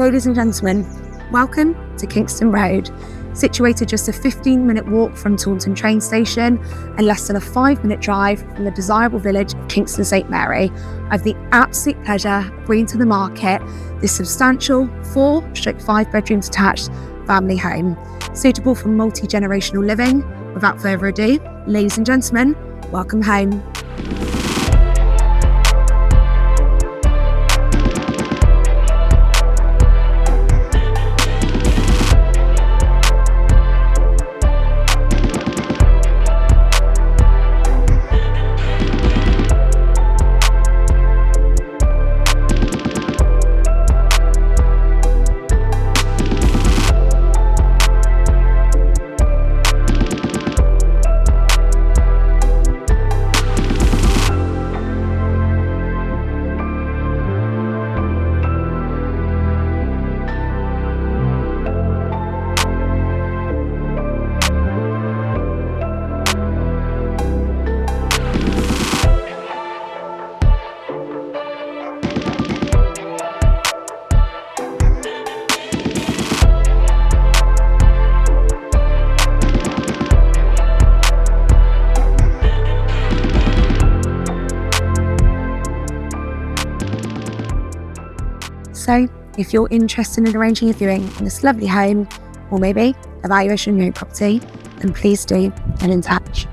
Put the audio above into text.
Ladies and gentlemen, welcome to Kingston Road. Situated just a 15-minute walk from Taunton train station and less than a 5-minute drive from the desirable village of Kingston St Mary, I have the absolute pleasure of bringing to the market this substantial 4/5 bedroom detached family home, suitable for multi-generational living. Without further ado, ladies and gentlemen, welcome home. So, if you're interested in arranging a viewing in this lovely home, or maybe evaluation of your own property, then please do get in touch.